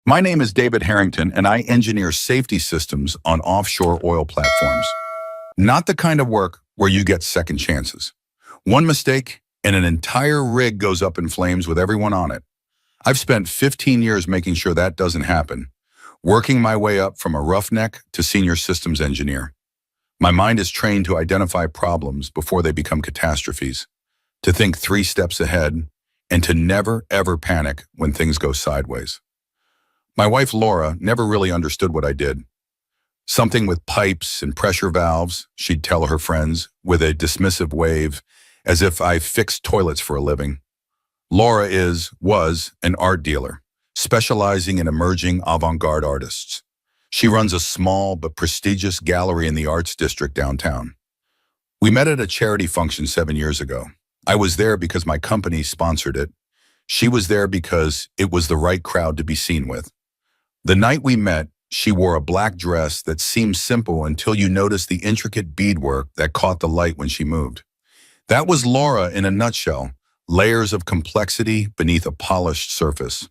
My name is David Harrington, and I engineer safety systems on offshore oil platforms. Not the kind of work where you get second chances. One mistake, and an entire rig goes up in flames with everyone on it. I've spent 15 years making sure that doesn't happen, working my way up from a roughneck to senior systems engineer. My mind is trained to identify problems before they become catastrophes, to think 3 steps ahead, and to never, ever panic when things go sideways. My wife, Laura, never really understood what I did. Something with pipes and pressure valves, she'd tell her friends with a dismissive wave, as if I fixed toilets for a living. Laura was an art dealer, specializing in emerging avant-garde artists. She runs a small but prestigious gallery in the arts district downtown. We met at a charity function 7 years ago. I was there because my company sponsored it. She was there because it was the right crowd to be seen with. The night we met, she wore a black dress that seemed simple until you noticed the intricate beadwork that caught the light when she moved. That was Laura in a nutshell, layers of complexity beneath a polished surface.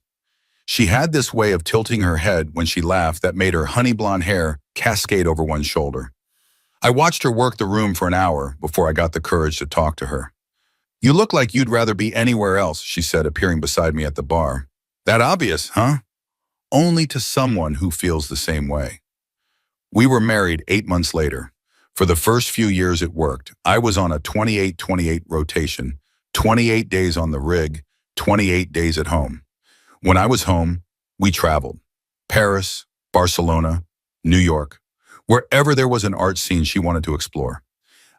She had this way of tilting her head when she laughed that made her honey blonde hair cascade over one shoulder. I watched her work the room for an hour before I got the courage to talk to her. "You look like you'd rather be anywhere else," she said, appearing beside me at the bar. "That obvious, huh?" Only to someone who feels the same way. We were married 8 months later. For the first few years it worked. I was on a 28-28 rotation, 28 days on the rig, 28 days at home. When I was home, we traveled. Paris, Barcelona, New York. Wherever there was an art scene she wanted to explore.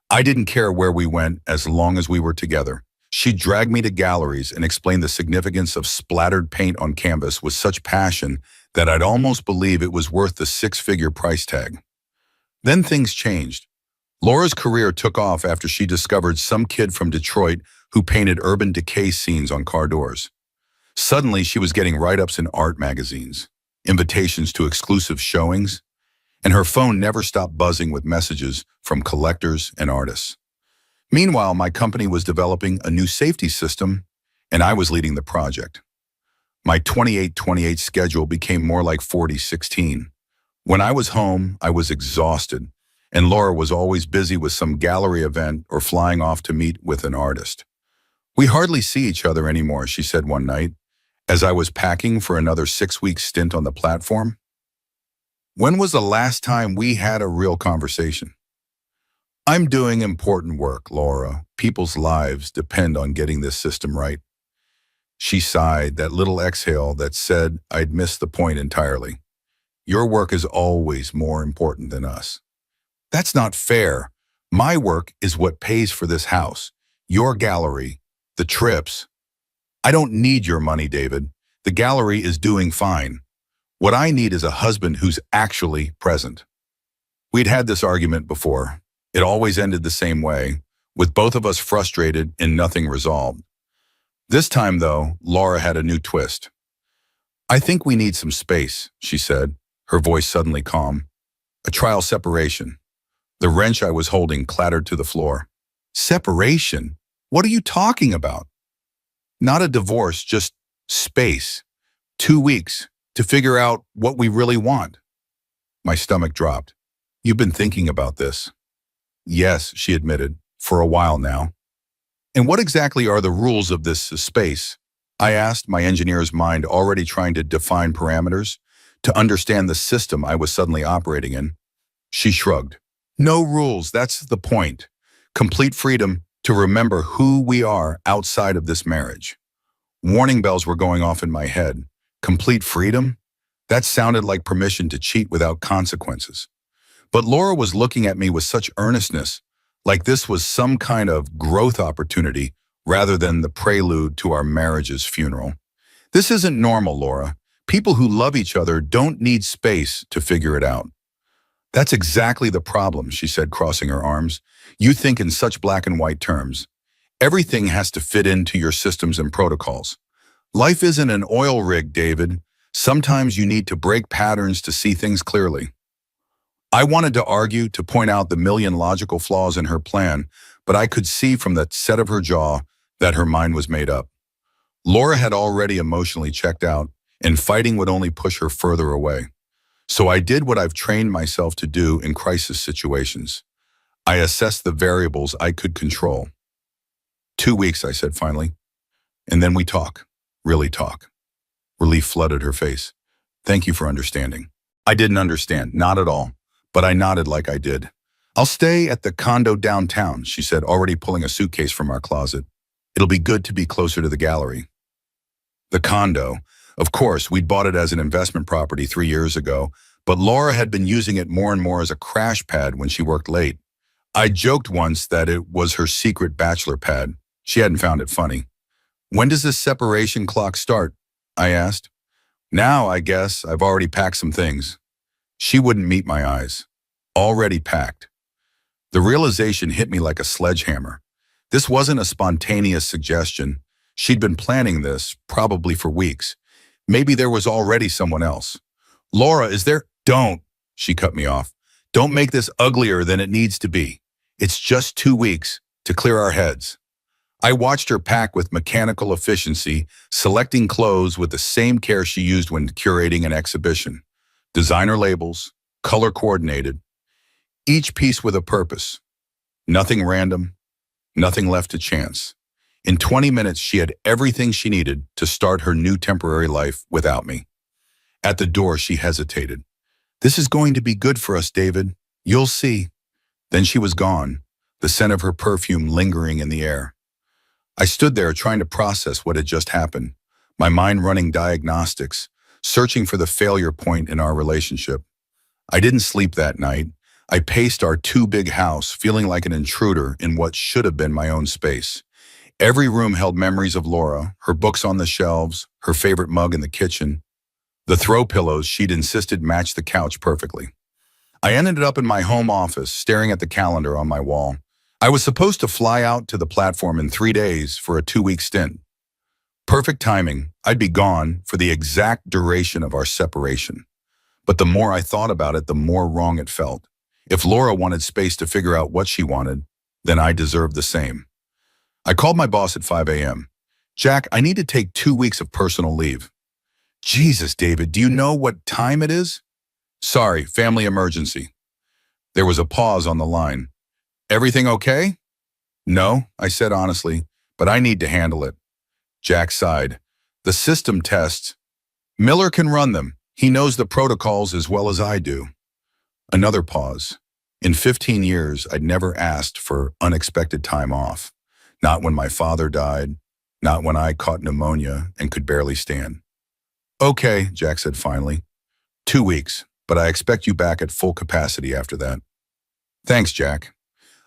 I didn't care where we went as long as we were together. She'd drag me to galleries and explain the significance of splattered paint on canvas with such passion that I'd almost believe it was worth the 6-figure price tag. Then things changed. Laura's career took off after she discovered some kid from Detroit who painted urban decay scenes on car doors. Suddenly, she was getting write-ups in art magazines, invitations to exclusive showings, and her phone never stopped buzzing with messages from collectors and artists. Meanwhile, my company was developing a new safety system, and I was leading the project. My 28-28 schedule became more like 40-16. When I was home, I was exhausted, and Laura was always busy with some gallery event or flying off to meet with an artist. "We hardly see each other anymore," she said one night, as I was packing for another 6-week stint on the platform. "When was the last time we had a real conversation?" "I'm doing important work, Laura. People's lives depend on getting this system right." She sighed, that little exhale that said I'd missed the point entirely. "Your work is always more important than us." "That's not fair. My work is what pays for this house, your gallery, the trips." "I don't need your money, David. The gallery is doing fine. What I need is a husband who's actually present." We'd had this argument before. It always ended the same way, with both of us frustrated and nothing resolved. This time, though, Laura had a new twist. "I think we need some space," she said, her voice suddenly calm. "A trial separation." The wrench I was holding clattered to the floor. "Separation? What are you talking about?" "Not a divorce, just space. 2 weeks to figure out what we really want." My stomach dropped. "You've been thinking about this?" "Yes," she admitted, "for a while now." "And what exactly are the rules of this space?" I asked, my engineer's mind already trying to define parameters, to understand the system I was suddenly operating in. She shrugged. "No rules, that's the point. Complete freedom to remember who we are outside of this marriage." Warning bells were going off in my head. Complete freedom? That sounded like permission to cheat without consequences. But Laura was looking at me with such earnestness, like this was some kind of growth opportunity rather than the prelude to our marriage's funeral. "This isn't normal, Laura. People who love each other don't need space to figure it out." "That's exactly the problem," she said, crossing her arms. "You think in such black and white terms. Everything has to fit into your systems and protocols. Life isn't an oil rig, David. Sometimes you need to break patterns to see things clearly." I wanted to argue, to point out the million logical flaws in her plan, but I could see from the set of her jaw that her mind was made up. Laura had already emotionally checked out, and fighting would only push her further away. So I did what I've trained myself to do in crisis situations. I assessed the variables I could control. 2 weeks, I said finally. And then we talk. Really talk. Relief flooded her face. Thank you for understanding. I didn't understand, not at all, but I nodded like I did. I'll stay at the condo downtown, she said, already pulling a suitcase from our closet. It'll be good to be closer to the gallery. The condo. Of course, we'd bought it as an investment property 3 years ago, but Laura had been using it more and more as a crash pad when she worked late. I joked once that it was her secret bachelor pad. She hadn't found it funny. When does this separation clock start? I asked. Now, I guess, I've already packed some things. She wouldn't meet my eyes. Already packed. The realization hit me like a sledgehammer. This wasn't a spontaneous suggestion. She'd been planning this, probably for weeks. Maybe there was already someone else. Laura, is there? Don't, she cut me off. Don't make this uglier than it needs to be. It's just 2 weeks to clear our heads. I watched her pack with mechanical efficiency, selecting clothes with the same care she used when curating an exhibition. Designer labels, color coordinated, each piece with a purpose. Nothing random, nothing left to chance. In 20 minutes, she had everything she needed to start her new temporary life without me. At the door, she hesitated. This is going to be good for us, David. You'll see. Then she was gone, the scent of her perfume lingering in the air. I stood there trying to process what had just happened, my mind running diagnostics, searching for the failure point in our relationship. I didn't sleep that night. I paced our too-big house, feeling like an intruder in what should have been my own space. Every room held memories of Laura, her books on the shelves, her favorite mug in the kitchen. The throw pillows she'd insisted matched the couch perfectly. I ended up in my home office, staring at the calendar on my wall. I was supposed to fly out to the platform in 3 days for a 2-week stint. Perfect timing. I'd be gone for the exact duration of our separation. But the more I thought about it, the more wrong it felt. If Laura wanted space to figure out what she wanted, then I deserved the same. I called my boss at 5 a.m. Jack, I need to take 2 weeks of personal leave. Jesus, David, do you know what time it is? Sorry, family emergency. There was a pause on the line. Everything okay? No, I said honestly, but I need to handle it. Jack sighed. The system tests. Miller can run them. He knows the protocols as well as I do. Another pause. In 15 years, I'd never asked for unexpected time off. Not when my father died, not when I caught pneumonia and could barely stand. Okay, Jack said finally. 2 weeks, but I expect you back at full capacity after that. Thanks, Jack.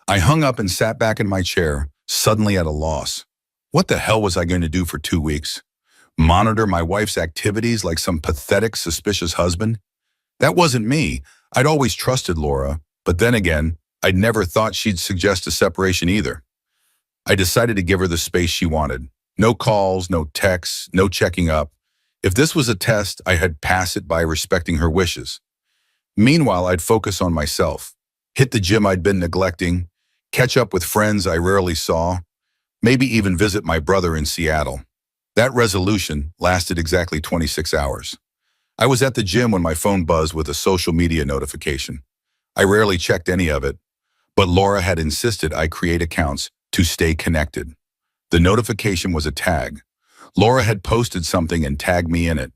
I hung up and sat back in my chair, suddenly at a loss. What the hell was I going to do for 2 weeks? Monitor my wife's activities like some pathetic, suspicious husband? That wasn't me. I'd always trusted Laura, but then again, I'd never thought she'd suggest a separation either. I decided to give her the space she wanted. No calls, no texts, no checking up. If this was a test, I had passed it by respecting her wishes. Meanwhile, I'd focus on myself, hit the gym I'd been neglecting, catch up with friends I rarely saw, maybe even visit my brother in Seattle. That resolution lasted exactly 26 hours. I was at the gym when my phone buzzed with a social media notification. I rarely checked any of it, but Laura had insisted I create accounts to stay connected. The notification was a tag. Laura had posted something and tagged me in it.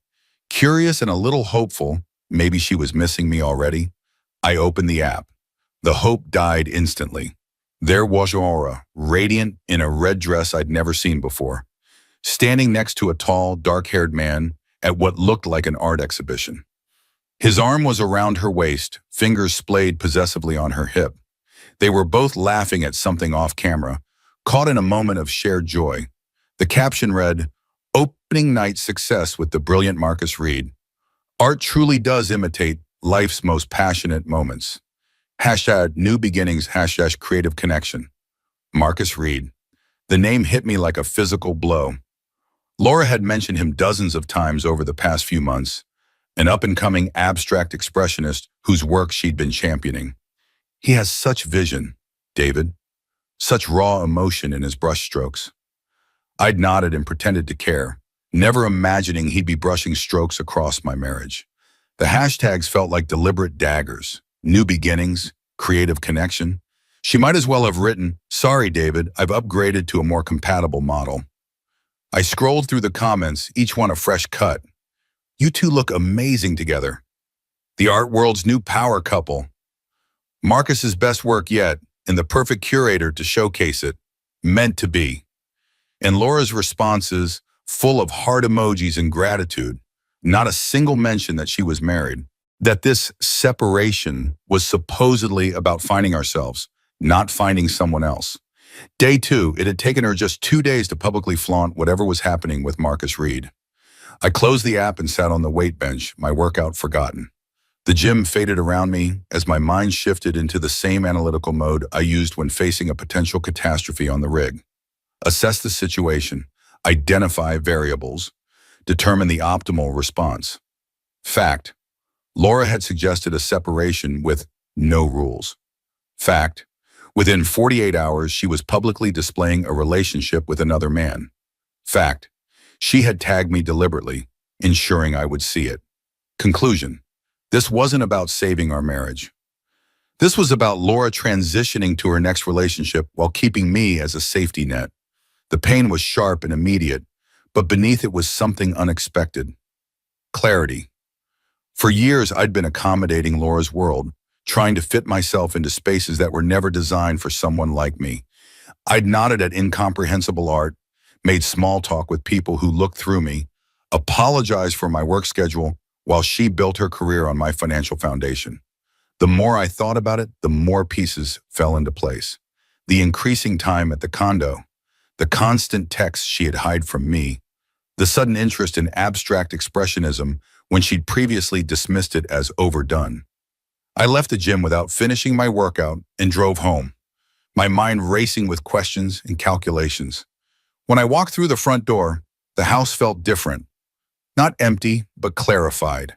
Curious and a little hopeful, maybe she was missing me already, I opened the app. The hope died instantly. There was Laura, radiant in a red dress I'd never seen before, standing next to a tall, dark-haired man at what looked like an art exhibition. His arm was around her waist, fingers splayed possessively on her hip. They were both laughing at something off camera, caught in a moment of shared joy. The caption read, "Opening night success with the brilliant Marcus Reed. Art truly does imitate life's most passionate moments. Hashtag new beginnings, hashtag creative connection. Marcus Reed." The name hit me like a physical blow. Laura had mentioned him dozens of times over the past few months, an up-and-coming abstract expressionist whose work she'd been championing. He has such vision, David, such raw emotion in his brushstrokes. I'd nodded and pretended to care. never imagining he'd be brushing strokes across my marriage. The hashtags felt like deliberate daggers, new beginnings, creative connection. She might as well have written, "Sorry, David, I've upgraded to a more compatible model." I scrolled through the comments, each one a fresh cut. "You two look amazing together." "The art world's new power couple." "Marcus's best work yet, and the perfect curator to showcase it." "Meant to be." And Laura's responses, full of heart emojis and gratitude. Not a single mention that she was married. That this separation was supposedly about finding ourselves, not finding someone else. Day 2, it had taken her just 2 days to publicly flaunt whatever was happening with Marcus Reed. I closed the app and sat on the weight bench, my workout forgotten. The gym faded around me as my mind shifted into the same analytical mode I used when facing a potential catastrophe on the rig. Assess the situation, identify variables, determine the optimal response. Fact: Laura had suggested a separation with no rules. Fact: within 48 hours, she was publicly displaying a relationship with another man. Fact: she had tagged me deliberately, ensuring I would see it. Conclusion: this wasn't about saving our marriage. This was about Laura transitioning to her next relationship while keeping me as a safety net. The pain was sharp and immediate, but beneath it was something unexpected. Clarity. For years, I'd been accommodating Laura's world, trying to fit myself into spaces that were never designed for someone like me. I'd nodded at incomprehensible art, made small talk with people who looked through me, apologized for my work schedule while she built her career on my financial foundation. The more I thought about it, the more pieces fell into place. The increasing time at the condo, the constant texts she had hid from me, the sudden interest in abstract expressionism when she'd previously dismissed it as overdone. I left the gym without finishing my workout and drove home, my mind racing with questions and calculations. When I walked through the front door, the house felt different. Not empty, but clarified,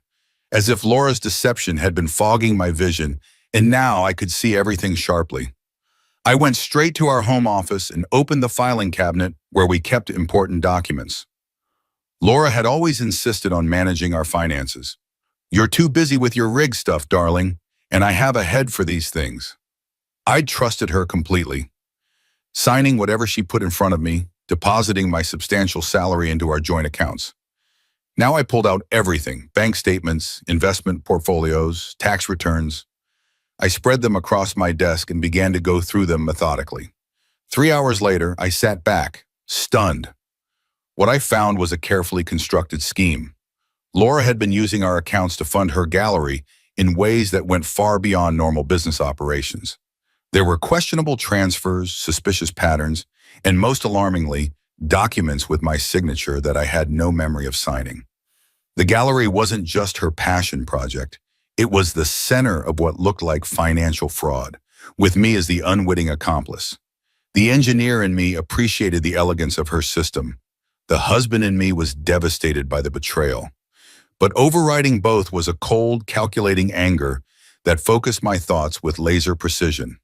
as if Laura's deception had been fogging my vision, and now I could see everything sharply. I went straight to our home office and opened the filing cabinet where we kept important documents. Laura had always insisted on managing our finances. "You're too busy with your rig stuff, darling, and I have a head for these things." I'd trusted her completely, signing whatever she put in front of me, depositing my substantial salary into our joint accounts. Now I pulled out everything: bank statements, investment portfolios, tax returns. I spread them across my desk and began to go through them methodically. 3 hours later, I sat back, stunned. What I found was a carefully constructed scheme. Laura had been using our accounts to fund her gallery in ways that went far beyond normal business operations. There were questionable transfers, suspicious patterns, and most alarmingly, documents with my signature that I had no memory of signing. The gallery wasn't just her passion project. It was the center of what looked like financial fraud, with me as the unwitting accomplice. The engineer in me appreciated the elegance of her system. The husband in me was devastated by the betrayal. But overriding both was a cold, calculating anger that focused my thoughts with laser precision.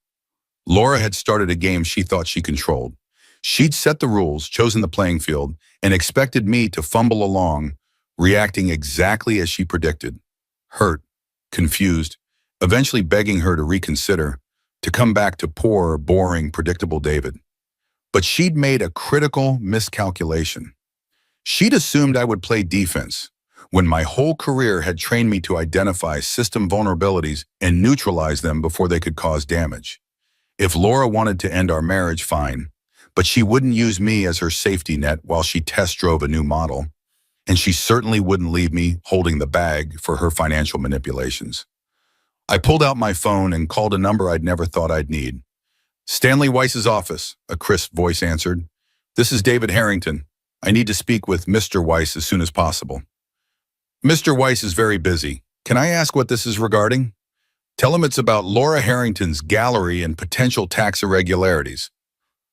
Laura had started a game she thought she controlled. She'd set the rules, chosen the playing field, and expected me to fumble along, reacting exactly as she predicted. Hurt, confused, eventually begging her to reconsider, to come back to poor, boring, predictable David. But she'd made a critical miscalculation. She'd assumed I would play defense, when my whole career had trained me to identify system vulnerabilities and neutralize them before they could cause damage. If Laura wanted to end our marriage, fine, but she wouldn't use me as her safety net while she test drove a new model. And she certainly wouldn't leave me holding the bag for her financial manipulations. I pulled out my phone and called a number I'd never thought I'd need. "Stanley Weiss's office," a crisp voice answered. "This is David Harrington. I need to speak with Mr. Weiss as soon as possible." "Mr. Weiss is very busy. Can I ask what this is regarding?" "Tell him it's about Laura Harrington's gallery and potential tax irregularities.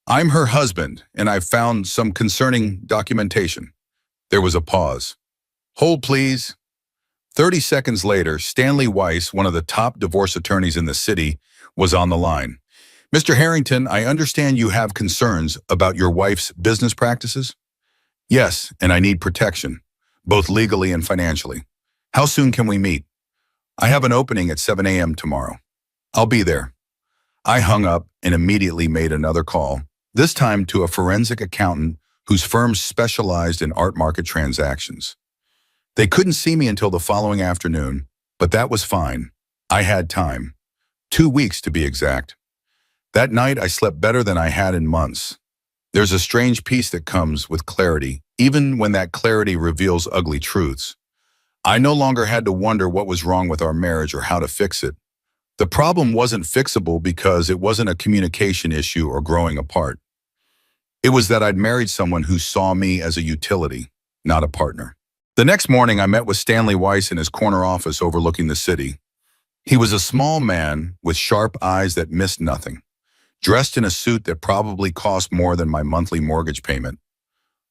I'm her husband, and I've found some concerning documentation." There was a pause. "Hold, please." 30 seconds later, Stanley Weiss, one of the top divorce attorneys in the city, was on the line. "Mr. Harrington, I understand you have concerns about your wife's business practices?" Yes, and I need protection, both legally and financially. How soon can we meet? I have an opening at 7 a.m. tomorrow. I'll be there. I hung up and immediately made another call, this time to a forensic accountant whose firm specialized in art market transactions. They couldn't see me until the following afternoon, but that was fine. I had time. 2 weeks to be exact. That night I slept better than I had in months. There's a strange peace that comes with clarity, even when that clarity reveals ugly truths. I no longer had to wonder what was wrong with our marriage or how to fix it. The problem wasn't fixable because it wasn't a communication issue or growing apart. It was that I'd married someone who saw me as a utility, not a partner. The next morning, I met with Stanley Weiss in his corner office overlooking the city. He was a small man with sharp eyes that missed nothing, dressed in a suit that probably cost more than my monthly mortgage payment.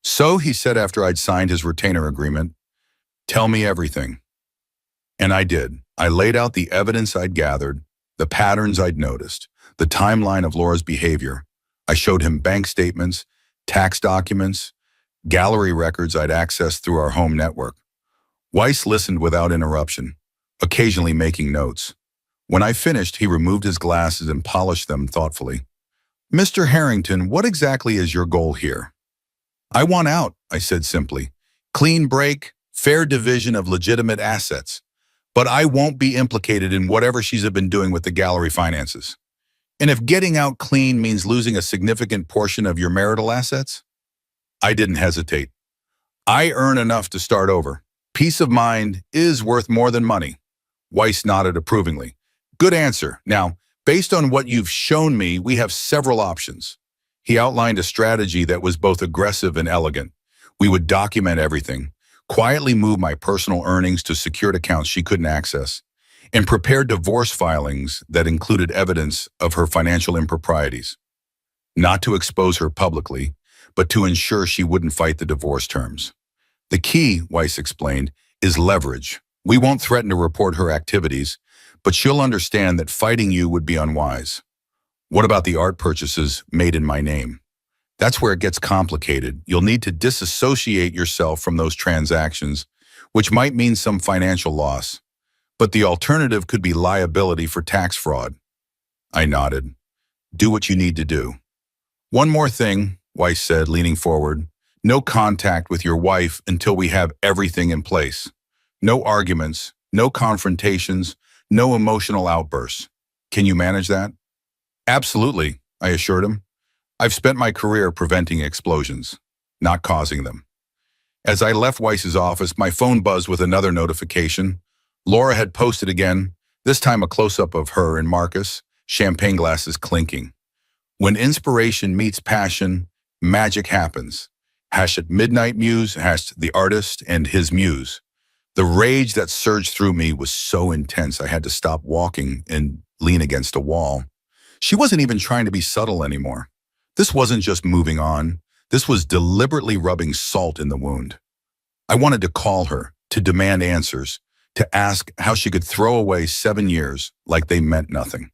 So, he said after I'd signed his retainer agreement, "Tell me everything." And I did. I laid out the evidence I'd gathered, the patterns I'd noticed, the timeline of Laura's behavior. I showed him bank statements, tax documents, gallery records I'd accessed through our home network. Weiss listened without interruption, occasionally making notes. When I finished, he removed his glasses and polished them thoughtfully. "Mr. Harrington, what exactly is your goal here?" "I want out," I said simply. "Clean break, fair division of legitimate assets. But I won't be implicated in whatever she's been doing with the gallery finances. And if getting out clean means losing a significant portion of your marital assets?" I didn't hesitate. "I earn enough to start over. Peace of mind is worth more than money." Weiss nodded approvingly. "Good answer. Now, based on what you've shown me, we have several options." He outlined a strategy that was both aggressive and elegant. We would document everything, quietly move my personal earnings to secured accounts she couldn't access, and prepare divorce filings that included evidence of her financial improprieties. Not to expose her publicly, but to ensure she wouldn't fight the divorce terms. "The key," Weiss explained, "is leverage. We won't threaten to report her activities, but she'll understand that fighting you would be unwise." "What about the art purchases made in my name?" "That's where it gets complicated. You'll need to disassociate yourself from those transactions, which might mean some financial loss. But the alternative could be liability for tax fraud." I nodded. "Do what you need to do." "One more thing," Weiss said, leaning forward. "No contact with your wife until we have everything in place. No arguments, no confrontations, no emotional outbursts. Can you manage that?" "Absolutely," I assured him. "I've spent my career preventing explosions, not causing them." As I left Weiss's office, my phone buzzed with another notification. Laura had posted again, this time a close-up of her and Marcus, champagne glasses clinking. When inspiration meets passion, magic happens. #Midnight Muse, #the artist and his muse. The rage that surged through me was so intense I had to stop walking and lean against a wall. She wasn't even trying to be subtle anymore. This wasn't just moving on. This was deliberately rubbing salt in the wound. I wanted to call her, to demand answers, to ask how she could throw away 7 years like they meant nothing.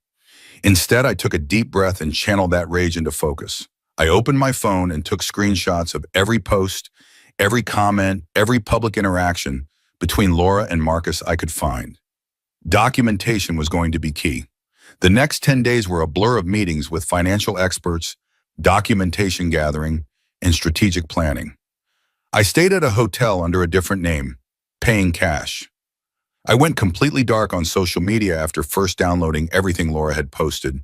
Instead, I took a deep breath and channeled that rage into focus. I opened my phone and took screenshots of every post, every comment, every public interaction between Laura and Marcus I could find. Documentation was going to be key. The next 10 days were a blur of meetings with financial experts, documentation gathering, and strategic planning. I stayed at a hotel under a different name, paying cash. I went completely dark on social media after first downloading everything Laura had posted.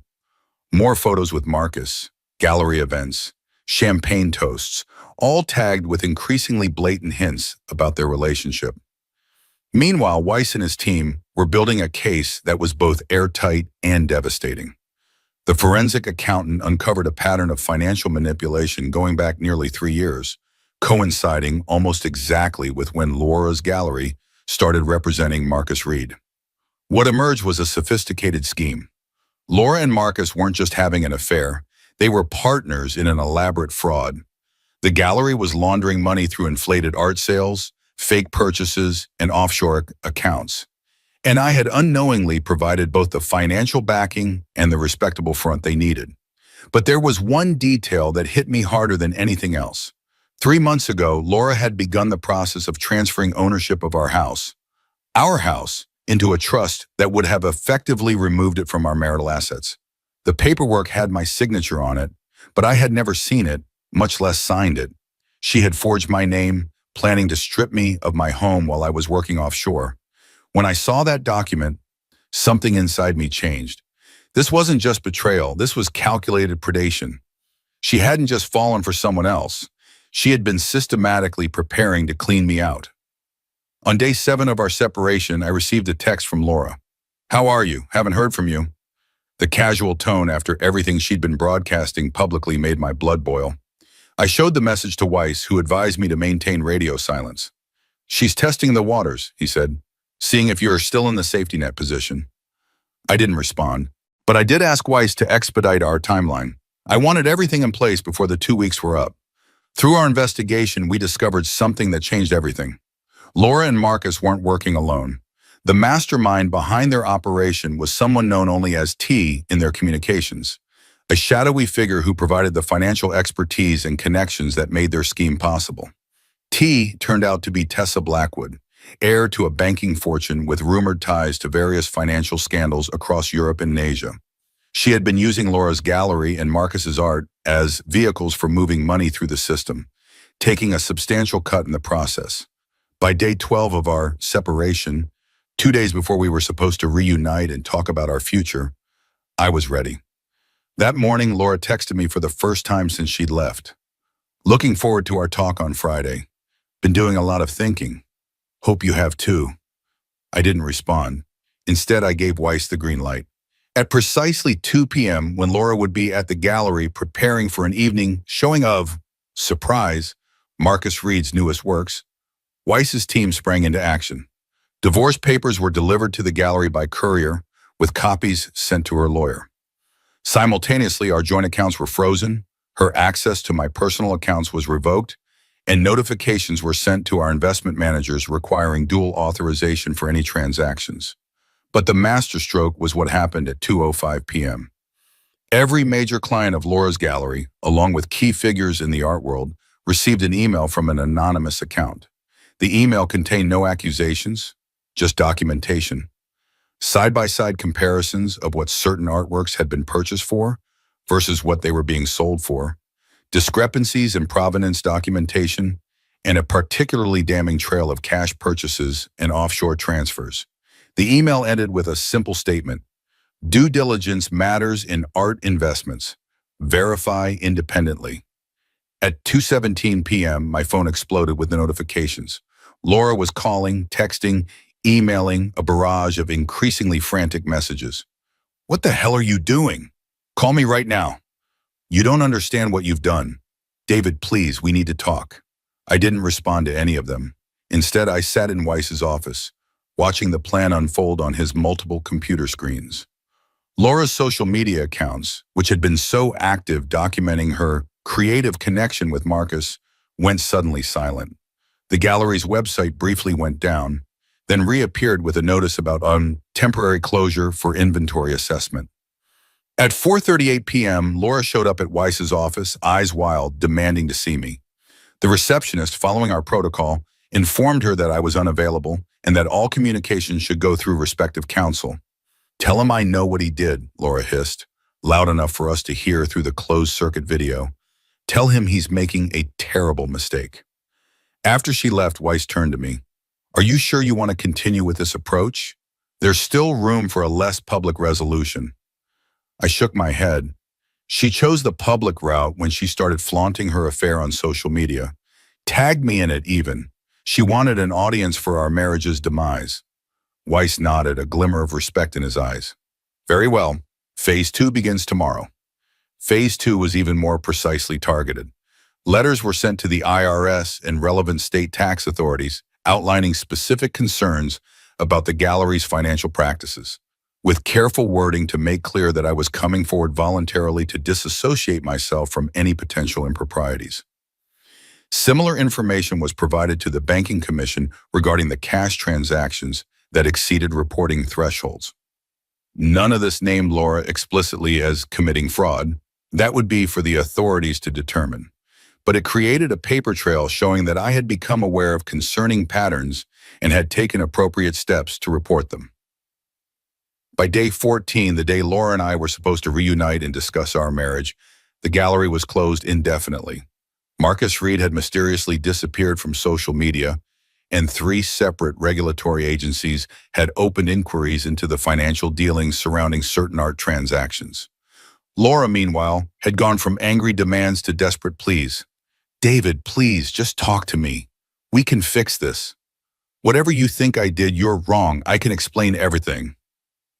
More photos with Marcus, gallery events, champagne toasts, all tagged with increasingly blatant hints about their relationship. Meanwhile, Weiss and his team were building a case that was both airtight and devastating. The forensic accountant uncovered a pattern of financial manipulation going back nearly 3 years, coinciding almost exactly with when Laura's gallery started representing Marcus Reed. What emerged was a sophisticated scheme. Laura and Marcus weren't just having an affair, they were partners in an elaborate fraud. The gallery was laundering money through inflated art sales, fake purchases, and offshore accounts. And I had unknowingly provided both the financial backing and the respectable front they needed. But there was one detail that hit me harder than anything else: 3 months ago, Laura had begun the process of transferring ownership of our house, into a trust that would have effectively removed it from our marital assets. The paperwork had my signature on it, but I had never seen it, much less signed it. She had forged my name, planning to strip me of my home while I was working offshore. When I saw that document, something inside me changed. This wasn't just betrayal, this was calculated predation. She hadn't just fallen for someone else. She had been systematically preparing to clean me out. On day 7 of our separation, I received a text from Laura. "How are you? Haven't heard from you." The casual tone after everything she'd been broadcasting publicly made my blood boil. I showed the message to Weiss, who advised me to maintain radio silence. "She's testing the waters," he said, "seeing if you're still in the safety net position." I didn't respond, but I did ask Weiss to expedite our timeline. I wanted everything in place before the 2 weeks were up. Through our investigation, we discovered something that changed everything. Laura and Marcus weren't working alone. The mastermind behind their operation was someone known only as T in their communications, a shadowy figure who provided the financial expertise and connections that made their scheme possible. T turned out to be Tessa Blackwood, heir to a banking fortune with rumored ties to various financial scandals across Europe and Asia. She had been using Laura's gallery and Marcus's art as vehicles for moving money through the system, taking a substantial cut in the process. By day 12 of our separation, 2 days before we were supposed to reunite and talk about our future, I was ready. That morning, Laura texted me for the first time since she'd left. "Looking forward to our talk on Friday. Been doing a lot of thinking. Hope you have too." I didn't respond. Instead, I gave Weiss the green light. At precisely 2 p.m., when Laura would be at the gallery preparing for an evening showing of, surprise, Marcus Reed's newest works, Weiss's team sprang into action. Divorce papers were delivered to the gallery by courier, with copies sent to her lawyer. Simultaneously, our joint accounts were frozen, her access to my personal accounts was revoked, and notifications were sent to our investment managers requiring dual authorization for any transactions. But the masterstroke was what happened at 2:05 p.m. Every major client of Laura's gallery, along with key figures in the art world, received an email from an anonymous account. The email contained no accusations, just documentation. Side-by-side comparisons of what certain artworks had been purchased for versus what they were being sold for, discrepancies in provenance documentation, and a particularly damning trail of cash purchases and offshore transfers. The email ended with a simple statement: "Due diligence matters in art investments. Verify independently." At 2:17 p.m., my phone exploded with the notifications. Laura was calling, texting, emailing, a barrage of increasingly frantic messages. "What the hell are you doing? Call me right now. You don't understand what you've done. David, please, we need to talk." I didn't respond to any of them. Instead, I sat in Weiss's office, watching the plan unfold on his multiple computer screens. Laura's social media accounts, which had been so active documenting her creative connection with Marcus, went suddenly silent. The gallery's website briefly went down, then reappeared with a notice about temporary closure for inventory assessment. At 4:38 p.m., Laura showed up at Weiss's office, eyes wild, demanding to see me. The receptionist, following our protocol, informed her that I was unavailable and that all communication should go through respective counsel. "Tell him I know what he did," Laura hissed, loud enough for us to hear through the closed-circuit video. "Tell him he's making a terrible mistake." After she left, Weiss turned to me. "Are you sure you want to continue with this approach? There's still room for a less public resolution." I shook my head. She chose the public route when she started flaunting her affair on social media. Tagged me in it even. She wanted an audience for our marriage's demise. Weiss nodded, a glimmer of respect in his eyes. "Very well. Phase 2 begins tomorrow." Phase 2 was even more precisely targeted. Letters were sent to the IRS and relevant state tax authorities outlining specific concerns about the gallery's financial practices, with careful wording to make clear that I was coming forward voluntarily to disassociate myself from any potential improprieties. Similar information was provided to the Banking Commission regarding the cash transactions that exceeded reporting thresholds. None of this named Laura explicitly as committing fraud. That would be for the authorities to determine. but it created a paper trail showing that I had become aware of concerning patterns and had taken appropriate steps to report them. By day 14, the day Laura and I were supposed to reunite and discuss our marriage, the gallery was closed indefinitely. Marcus Reed had mysteriously disappeared from social media, and 3 separate regulatory agencies had opened inquiries into the financial dealings surrounding certain art transactions. Laura, meanwhile, had gone from angry demands to desperate pleas. "David, please, just talk to me. We can fix this. Whatever you think I did, you're wrong. I can explain everything.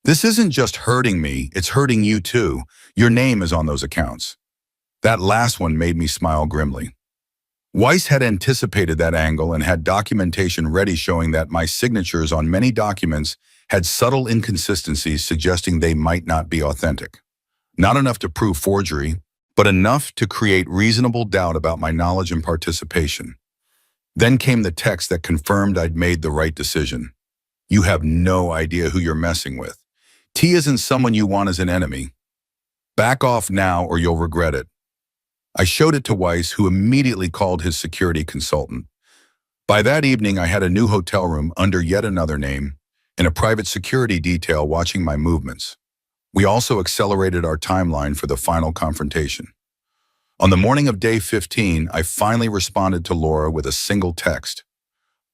This isn't just hurting me, it's hurting you too. Your name is on those accounts." That last one made me smile grimly. Weiss had anticipated that angle and had documentation ready showing that my signatures on many documents had subtle inconsistencies suggesting they might not be authentic. Not enough to prove forgery, but enough to create reasonable doubt about my knowledge and participation. Then came the text that confirmed I'd made the right decision. "You have no idea who you're messing with. T isn't someone you want as an enemy. Back off now or you'll regret it." I showed it to Weiss, who immediately called his security consultant. By that evening, I had a new hotel room under yet another name and a private security detail watching my movements. We also accelerated our timeline for the final confrontation. On the morning of day 15, I finally responded to Laura with a single text.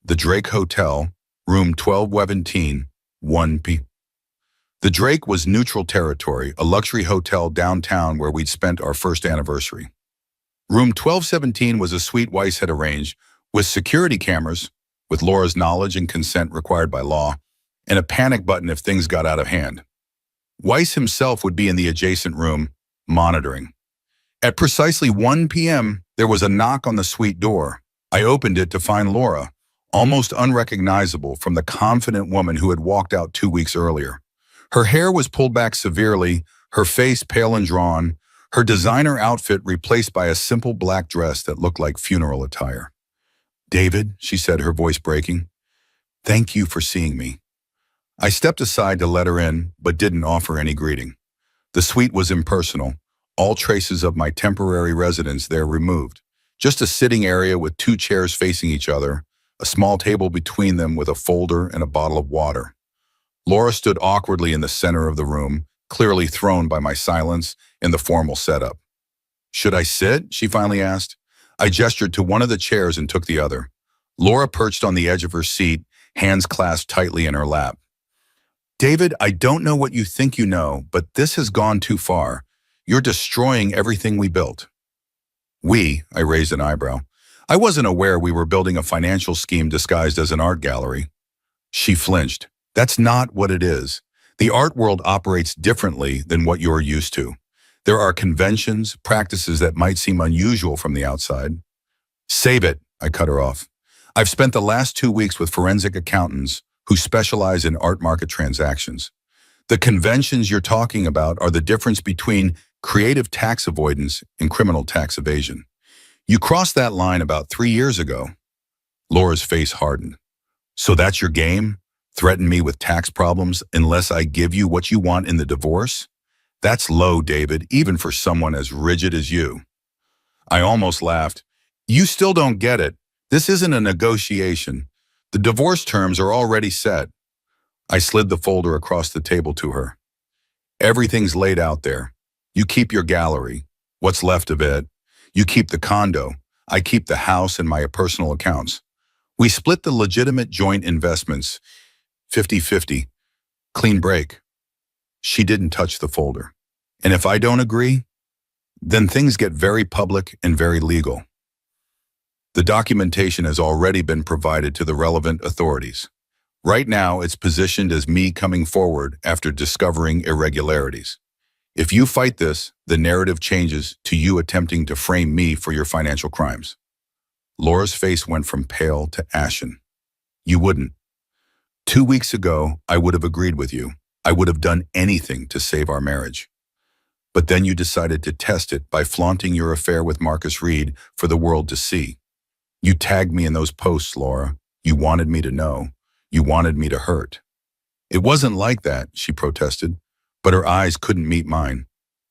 "The Drake Hotel, room 1217, 1 p." The Drake was neutral territory, a luxury hotel downtown where we'd spent our first anniversary. Room 1217 was a suite Weiss had arranged, with security cameras, with Laura's knowledge and consent required by law, and a panic button if things got out of hand. Weiss himself would be in the adjacent room, monitoring. At precisely 1 p.m., there was a knock on the suite door. I opened it to find Laura, almost unrecognizable from the confident woman who had walked out 2 weeks earlier. Her hair was pulled back severely, her face pale and drawn, her designer outfit replaced by a simple black dress that looked like funeral attire. "David," she said, her voice breaking, "thank you for seeing me." I stepped aside to let her in, but didn't offer any greeting. The suite was impersonal, all traces of my temporary residence there removed. Just a sitting area with 2 chairs facing each other, a small table between them with a folder and a bottle of water. Laura stood awkwardly in the center of the room, clearly thrown by my silence and the formal setup. "Should I sit?" she finally asked. I gestured to one of the chairs and took the other. Laura perched on the edge of her seat, hands clasped tightly in her lap. "David, I don't know what you think you know, but this has gone too far. You're destroying everything we built." "We?" I raised an eyebrow. I wasn't aware we were building a financial scheme disguised as an art gallery. She flinched. "That's not what it is. The art world operates differently than what you're used to. There are conventions, practices that might seem unusual from the outside." "Save it," I cut her off. "I've spent the last 2 weeks with forensic accountants who specialize in art market transactions. The conventions you're talking about are the difference between creative tax avoidance and criminal tax evasion. You crossed that line about 3 years ago." Laura's face hardened. "So that's your game? Threaten me with tax problems unless I give you what you want in the divorce? That's low, David, even for someone as rigid as you." I almost laughed. "You still don't get it. This isn't a negotiation. The divorce terms are already set." I slid the folder across the table to her. "Everything's laid out there. You keep your gallery, what's left of it. You keep the condo. I keep the house and my personal accounts. We split the legitimate joint investments, 50-50, clean break." She didn't touch the folder. "And if I don't agree, then things get very public and very legal. The documentation has already been provided to the relevant authorities. Right now, it's positioned as me coming forward after discovering irregularities. If you fight this, the narrative changes to you attempting to frame me for your financial crimes." Laura's face went from pale to ashen. "You wouldn't. 2 weeks ago, I would have agreed with you. I would have done anything to save our marriage. But then you decided to test it by flaunting your affair with Marcus Reed for the world to see. You tagged me in those posts, Laura. You wanted me to know. You wanted me to hurt." "It wasn't like that," she protested, but her eyes couldn't meet mine.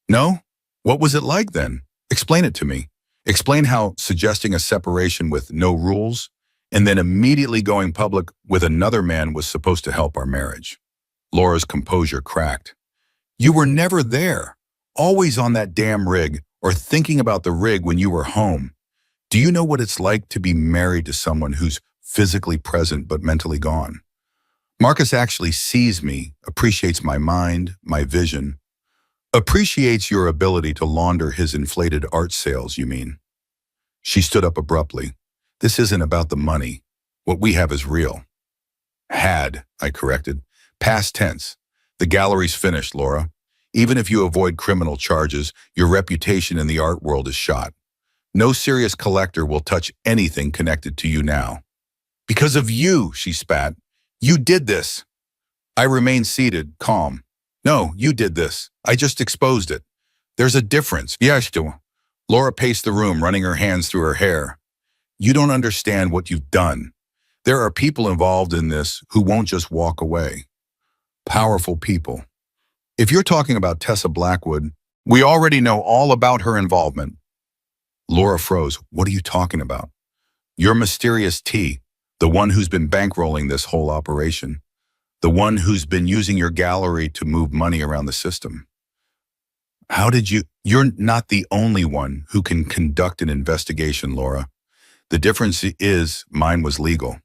"No? What was it like then? Explain it to me. Explain how suggesting a separation with no rules and then immediately going public with another man was supposed to help our marriage. Laura's composure cracked. You were never there, always on that damn rig or thinking about the rig when you were home. Do you know what it's like to be married to someone who's physically present but mentally gone? Marcus actually sees me, appreciates my mind, my vision. Appreciates your ability to launder his inflated art sales, you mean? She stood up abruptly. This isn't about the money. What we have is real. Had, I corrected. Past tense. The gallery's finished, Laura. Even if you avoid criminal charges, your reputation in the art world is shot. No serious collector will touch anything connected to you now. Because of you, she spat. You did this. I remained seated, calm. No, you did this. I just exposed it. There's a difference. Yes, do. Laura paced the room, running her hands through her hair. You don't understand what you've done. There are people involved in this who won't just walk away. Powerful people. If you're talking about Tessa Blackwood, we already know all about her involvement. Laura froze. What are you talking about? Your mysterious T, the one who's been bankrolling this whole operation. The one who's been using your gallery to move money around the system. How did you? You're not the only one who can conduct an investigation, Laura. The difference is mine was legal.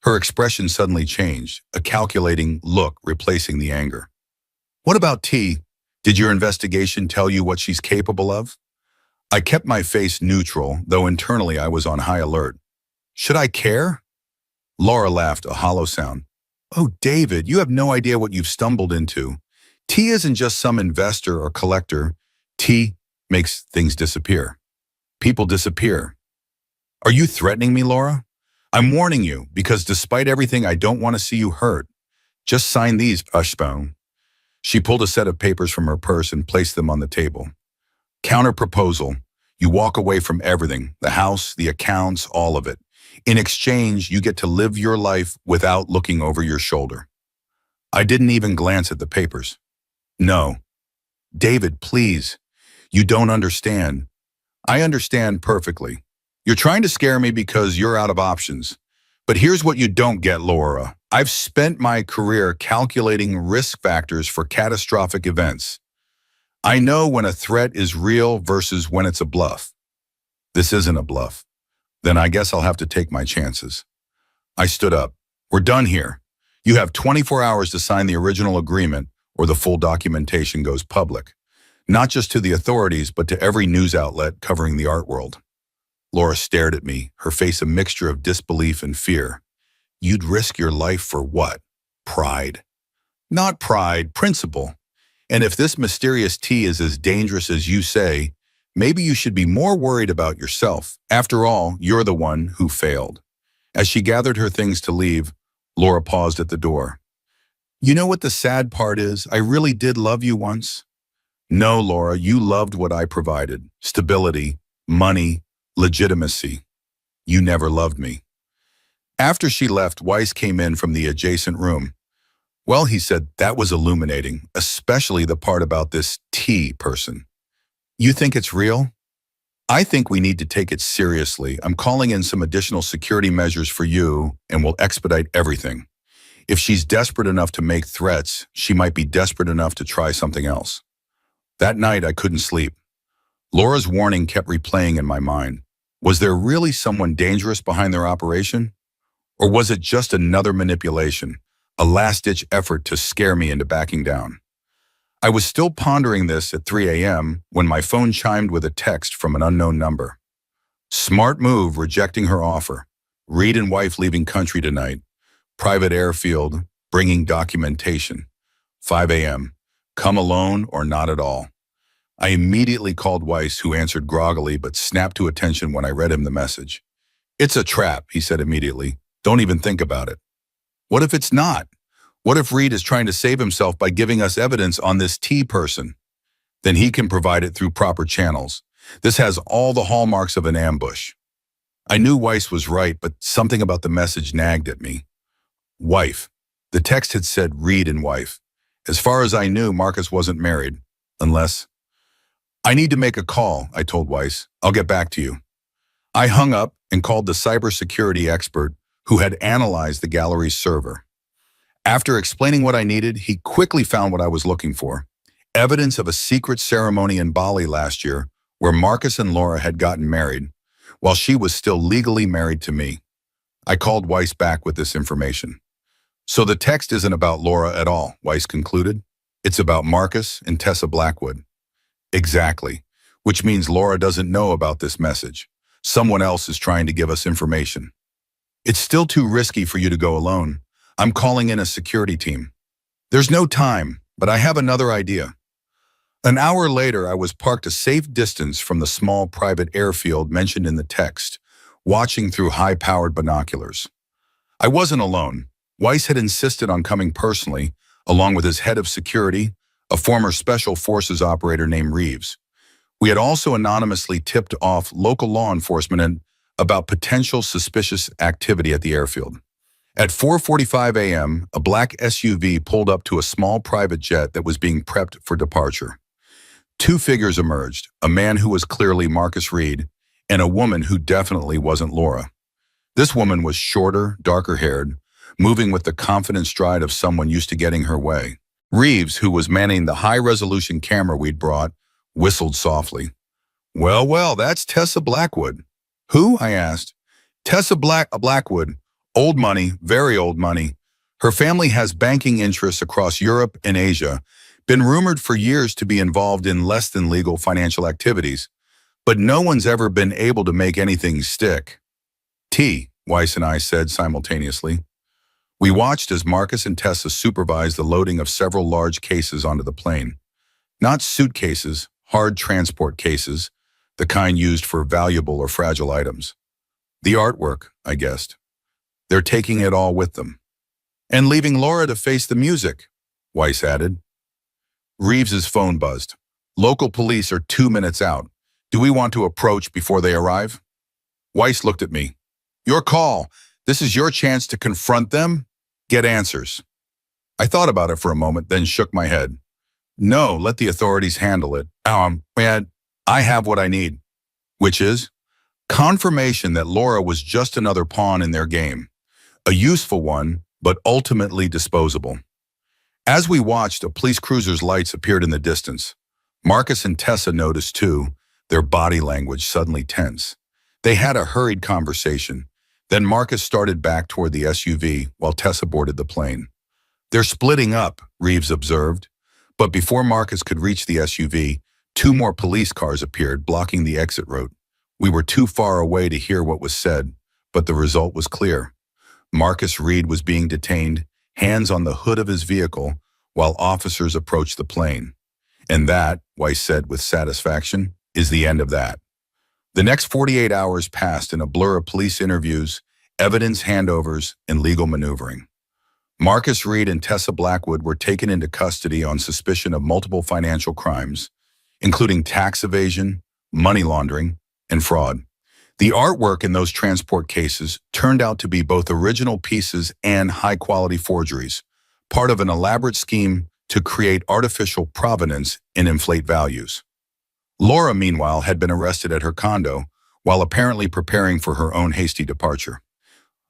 Her expression suddenly changed, a calculating look replacing the anger. What about T? Did your investigation tell you what she's capable of? I kept my face neutral, though internally I was on high alert. Should I care? Laura laughed, a hollow sound. Oh, David, you have no idea what you've stumbled into. T isn't just some investor or collector. T makes things disappear. People disappear. Are you threatening me, Laura? I'm warning you, because despite everything, I don't want to see you hurt. Just sign these, Ushbone. She pulled a set of papers from her purse and placed them on the table. Counter proposal. You walk away from everything, the house, the accounts, all of it. In exchange, you get to live your life without looking over your shoulder. I didn't even glance at the papers. No. David, please. You don't understand. I understand perfectly. You're trying to scare me because you're out of options. But here's what you don't get, Laura. I've spent my career calculating risk factors for catastrophic events. I know when a threat is real versus when it's a bluff. This isn't a bluff. Then I guess I'll have to take my chances. I stood up. We're done here. You have 24 hours to sign the original agreement or the full documentation goes public. Not just to the authorities, but to every news outlet covering the art world. Laura stared at me, her face a mixture of disbelief and fear. You'd risk your life for what? Pride. Not pride, principle. And if this mysterious T is as dangerous as you say, maybe you should be more worried about yourself. After all, you're the one who failed. As she gathered her things to leave, Laura paused at the door. You know what the sad part is? I really did love you once. No, Laura, you loved what I provided. Stability, money, legitimacy. You never loved me. After she left, Weiss came in from the adjacent room. Well, he said, that was illuminating, especially the part about this T person. You think it's real? I think we need to take it seriously. I'm calling in some additional security measures for you, and we'll expedite everything. If she's desperate enough to make threats, she might be desperate enough to try something else. That night, I couldn't sleep. Laura's warning kept replaying in my mind. Was there really someone dangerous behind their operation? Or was it just another manipulation, a last-ditch effort to scare me into backing down? I was still pondering this at 3 a.m. when my phone chimed with a text from an unknown number. Smart move rejecting her offer. Reed and wife leaving country tonight. Private airfield, bringing documentation. 5 a.m. Come alone or not at all. I immediately called Weiss, who answered groggily but snapped to attention when I read him the message. It's a trap, he said immediately. Don't even think about it. What if it's not? What if Reed is trying to save himself by giving us evidence on this T person? Then he can provide it through proper channels. This has all the hallmarks of an ambush. I knew Weiss was right, but something about the message nagged at me. Wife. The text had said Reed and wife. As far as I knew, Marcus wasn't married. Unless... I need to make a call, I told Weiss. I'll get back to you. I hung up and called the cybersecurity expert who had analyzed the gallery's server. After explaining what I needed, he quickly found what I was looking for. Evidence of a secret ceremony in Bali last year where Marcus and Laura had gotten married, while she was still legally married to me. I called Weiss back with this information. So the text isn't about Laura at all, Weiss concluded. It's about Marcus and Tessa Blackwood. Exactly, which means Laura doesn't know about this message. Someone else is trying to give us information. It's still too risky for you to go alone. I'm calling in a security team. There's no time, but I have another idea. An hour later, I was parked a safe distance from the small private airfield mentioned in the text, watching through high-powered binoculars. I wasn't alone. Weiss had insisted on coming personally, along with his head of security, a former Special Forces operator named Reeves. We had also anonymously tipped off local law enforcement about potential suspicious activity at the airfield. At 4:45 a.m., a black SUV pulled up to a small private jet that was being prepped for departure. Two figures emerged, a man who was clearly Marcus Reed and a woman who definitely wasn't Laura. This woman was shorter, darker-haired, moving with the confident stride of someone used to getting her way. Reeves, who was manning the high-resolution camera we'd brought, whistled softly. Well, well, that's Tessa Blackwood. Who? I asked. Tessa Blackwood. Old money, very old money. Her family has banking interests across Europe and Asia, been rumored for years to be involved in less than legal financial activities, but no one's ever been able to make anything stick. Weiss and I said simultaneously. We watched as Marcus and Tessa supervised the loading of several large cases onto the plane. Not suitcases, hard transport cases, the kind used for valuable or fragile items. The artwork, I guessed. They're taking it all with them. And leaving Laura to face the music, Weiss added. Reeves's phone buzzed. Local police are 2 minutes out. Do we want to approach before they arrive? Weiss looked at me. Your call. This is your chance to confront them, get answers. I thought about it for a moment, then shook my head. No, let the authorities handle it. I have what I need, which is confirmation that Laura was just another pawn in their game. A useful one, but ultimately disposable. As we watched, a police cruiser's lights appeared in the distance. Marcus and Tessa noticed too, their body language suddenly tense. They had a hurried conversation. Then Marcus started back toward the SUV while Tessa boarded the plane. They're splitting up, Reeves observed. But before Marcus could reach the SUV, 2 more police cars appeared, blocking the exit route. We were too far away to hear what was said, but the result was clear. Marcus Reed was being detained, hands on the hood of his vehicle, while officers approached the plane. And that, Weiss said with satisfaction, is the end of that. The next 48 hours passed in a blur of police interviews, evidence handovers, and legal maneuvering. Marcus Reed and Tessa Blackwood were taken into custody on suspicion of multiple financial crimes, including tax evasion, money laundering, and fraud. The artwork in those transport cases turned out to be both original pieces and high-quality forgeries, part of an elaborate scheme to create artificial provenance and inflate values. Laura, meanwhile, had been arrested at her condo while apparently preparing for her own hasty departure.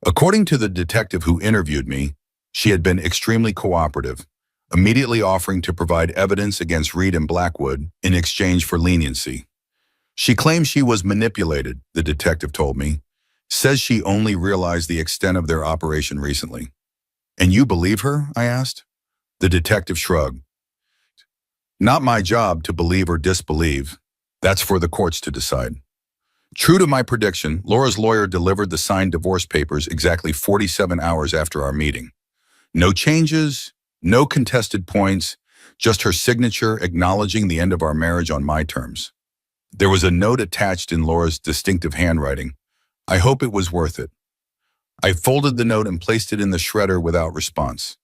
According to the detective who interviewed me, she had been extremely cooperative, immediately offering to provide evidence against Reed and Blackwood in exchange for leniency. She claims she was manipulated, the detective told me, says she only realized the extent of their operation recently. And you believe her? I asked. The detective shrugged. Not my job to believe or disbelieve. That's for the courts to decide. True to my prediction, Laura's lawyer delivered the signed divorce papers exactly 47 hours after our meeting. No changes, no contested points, just her signature acknowledging the end of our marriage on my terms. There was a note attached in Laura's distinctive handwriting. I hope it was worth it. I folded the note and placed it in the shredder without response.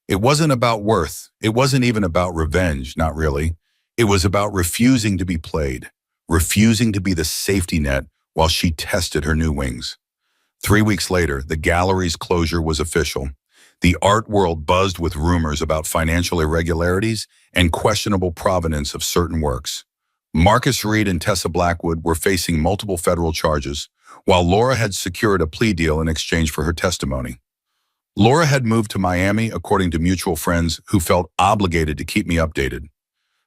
It wasn't about worth. It wasn't even about revenge, not really. It was about refusing to be played, refusing to be the safety net while she tested her new wings. 3 weeks later, the gallery's closure was official. The art world buzzed with rumors about financial irregularities and questionable provenance of certain works. Marcus Reed and Tessa Blackwood were facing multiple federal charges, while Laura had secured a plea deal in exchange for her testimony. Laura had moved to Miami according to mutual friends who felt obligated to keep me updated.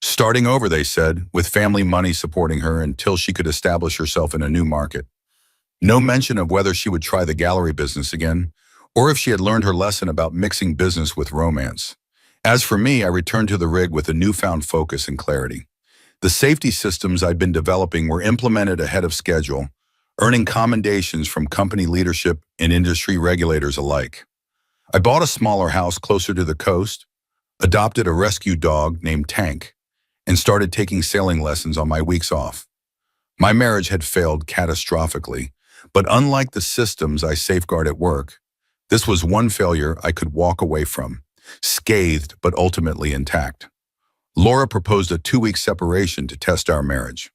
Starting over, they said, with family money supporting her until she could establish herself in a new market. No mention of whether she would try the gallery business again, or if she had learned her lesson about mixing business with romance. As for me, I returned to the rig with a newfound focus and clarity. The safety systems I'd been developing were implemented ahead of schedule, earning commendations from company leadership and industry regulators alike. I bought a smaller house closer to the coast, adopted a rescue dog named Tank, and started taking sailing lessons on my weeks off. My marriage had failed catastrophically, but unlike the systems I safeguard at work, this was one failure I could walk away from, scathed but ultimately intact. Laura proposed a 2-week separation to test our marriage.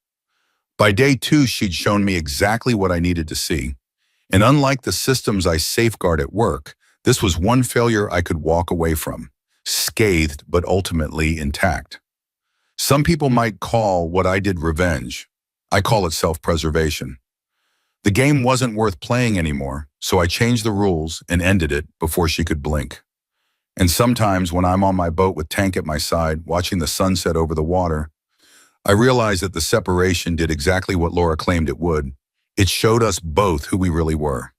By day 2, she'd shown me exactly what I needed to see, and unlike the systems I safeguard at work, this was one failure I could walk away from, scathed but ultimately intact. Some people might call what I did revenge. I call it self-preservation. The game wasn't worth playing anymore, so I changed the rules and ended it before she could blink. And sometimes when I'm on my boat with Tank at my side, watching the sunset over the water, I realize that the separation did exactly what Laura claimed it would. It showed us both who we really were.